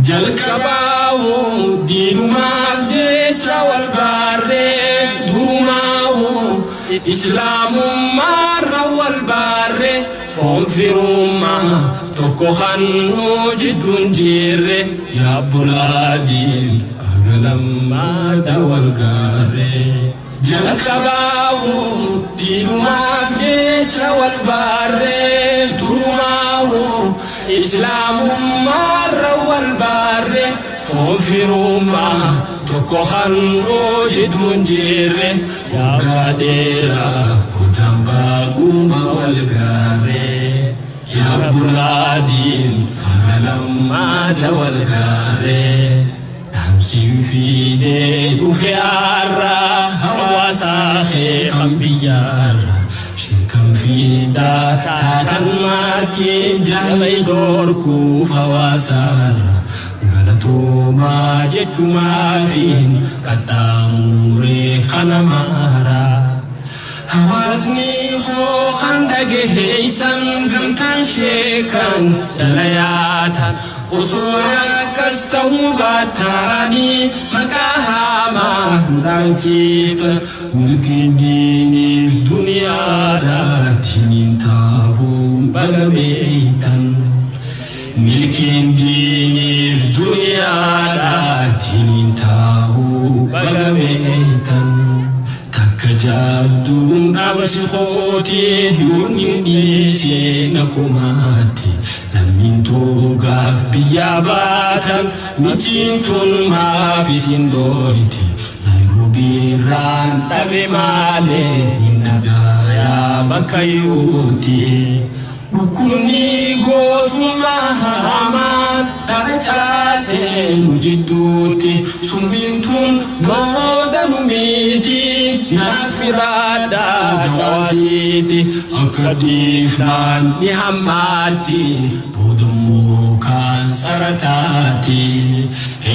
jalqabaahu diinumaaf jecha wal baarree durumaahu islaamummaarra wal baarree foon firummaa tokko hannuu jidduun jirre yaa bulaadiin agalammaata wal gaarree jalqabaahu diinumaaf jecha wal baarree durumaahu islaamummaarra wal baarree foon firummaa tokko hannuu jidduun jirre yaa dheeraa hudaan baaguma wal gaarree yaa bulaadiin agalammaata wal gaarree dhaamsiin fiidee dhufe arraa hawaasaa keekan biyyaarra kan fiidaa taatan maatiin jaalay dorkuuf hawaasaarra galatoomaa jechumaafiin qaxxaamuree kana maaraa hawaasni hoo kan dhageessan gamtaan sheekan dalayaatan osoo akkas ta'uu baataanii maqaa hamaa hundaalchiiftan milkiin diiniif duniyaadhaatiin taa'uu bagameeytan milkiin diiniif duniyaadhaatiin taa'uu bagameeytan jabduun dhaabsi kootii yoonni dhiisee nakumaatti lammiin toogaaf biyyaa baatan michiin tun maaf isin dhoyti nayrubiirraan dhabe maalee hin nagaayaa bakka yooti dhukkubni goosummaa hamaan dhara caasee nu jidduutti summiin tun booda nu miti nafiraadha gawaasiiti akka dhiifnaan ni hammaatti boodammoo kan sarataati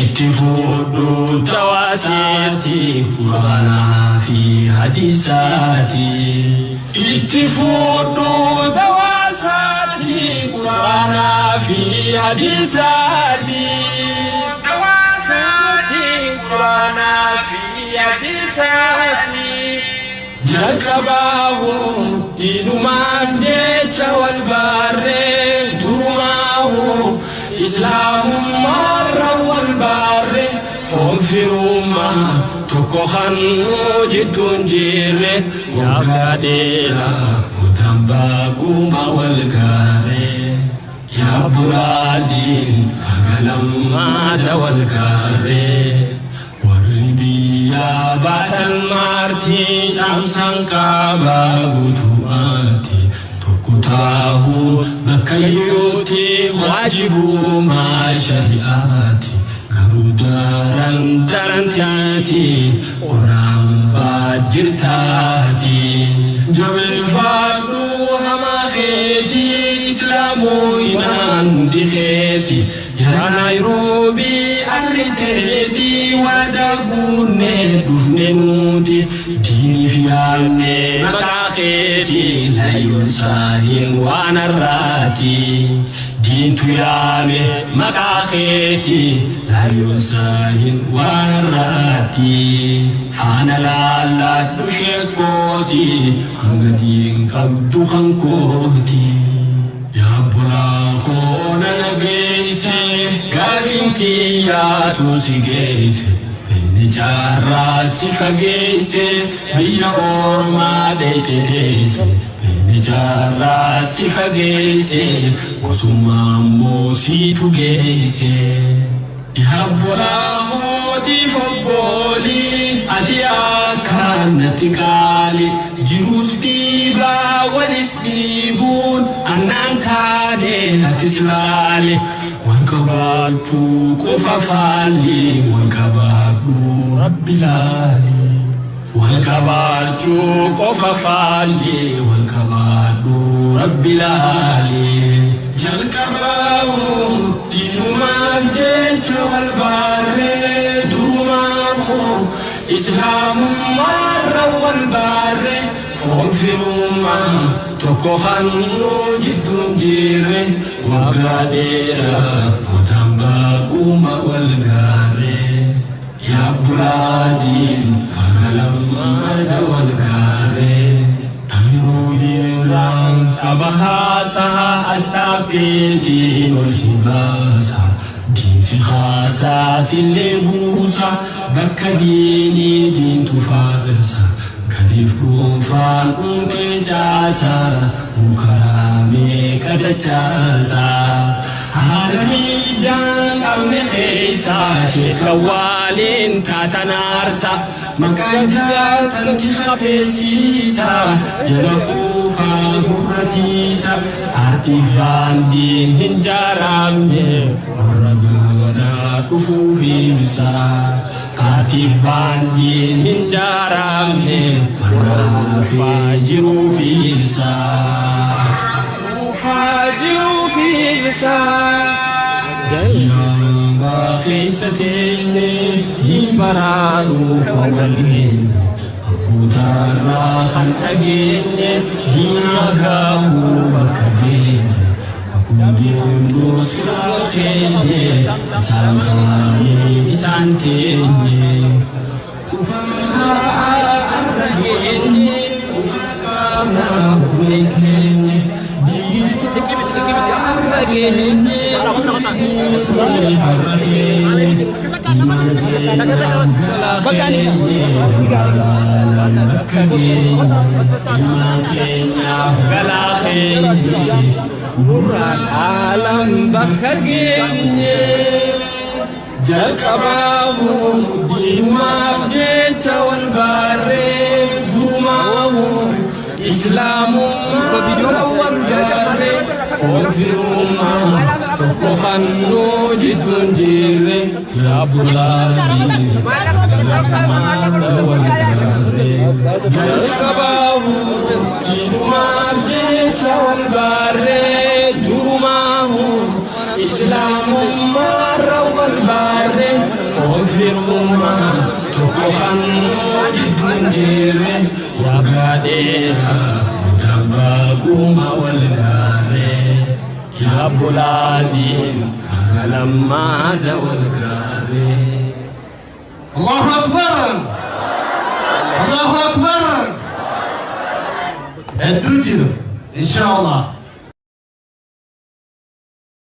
itti fuudhuu tawaasiiti quraanaa fi hadiisaati itti fuudhuu tawaasiiti quraanaa fi hadiisaati tawaasiiti quraanaa fi hadiisaati jalqabaahu diinumaaf jecha wal baarree durumaahu islaamummaarra wal baarree foon firummaa tokko hannuu jidduun jirre waggaa dheeraa hudaan baaguma wal gaarree yaa bulaadiin agalammaata wal gaarree warri biyyaa baatan maartiin dhaamsan qaabaa guutumaati tokko taa'uu bakka yooti waajibumaa shari'aati garuu daran taati qoraan baajirtaati jabeeffadhu hamaa keeti islaamoo hinaan hundi keeti yaa naayiroobii arriteeti waada guunne dhufne nuti diiniif yaadne maqaa keeti layyoon saahin waan arraati diintu yaame maqaa keeti layyoon saahin waan arraati faana laalladhu sheekooti hanga diin qabdu hankooti yaa bulaa hoona nageeyse gaafinti yaatu si geeyse beni jaarraa si fageeyse biyya ormaa dheeteteeyse beni jaarraa si fageeyse gosummaa immoo siitu geeyse yaa bulaa hootiif obboolii ati akkaan natti qaali jiruus dhiibaa walis dhiibuun annaan taanee atis laali wal qabaachuu qofa faalli wal qabaadhu rabbi laali wal qabaachuu qofa faalli wal qabaadhu rabbi laali jalqabaahu diinumaaf jecha wal baarree durumaahu islaamummaarra wal baarree foon firummaa tokko hannuu jidduun jirre waggaa dheeraa hudaan baaguma كيتي والشباسة دين في خاصة سلبوسة بك ديني دين تفارسة كريف كوفان أنت جاسا وكرامي كدجاسا عالمي جان قبل خيسا شيك والين تاتنارسا مكان جاتن كخفي سيسا جلخوفا قرتيسا عرتيف باندين هنجارامي ورقونا كفوفي مسا عرتيف باندين هنجارامي ورافاجروا في مسا فاجروا في مسا جلهم باخيستين دين برانو فوالين أبو تارا خلقين دين آقاو بكبين أبو دين دوسرا خين إسان خاني إسان تيني خفاها أرغين وحكامنا ويكين دين أرغين alam bakagenya jakabahu dimaaf jecha wal bare dumahu islamu wal bare ofiruma tokhanno jidun jire ya buladi jakabahu dimaaf jecha wal bare إسلام مرة والبارة فوفرهما تكوخن جد جيرة وقادرة وتباقوما والقارة يا بلادي لما ذا والقارة الله أكبر الله أكبر الدجر إن شاء الله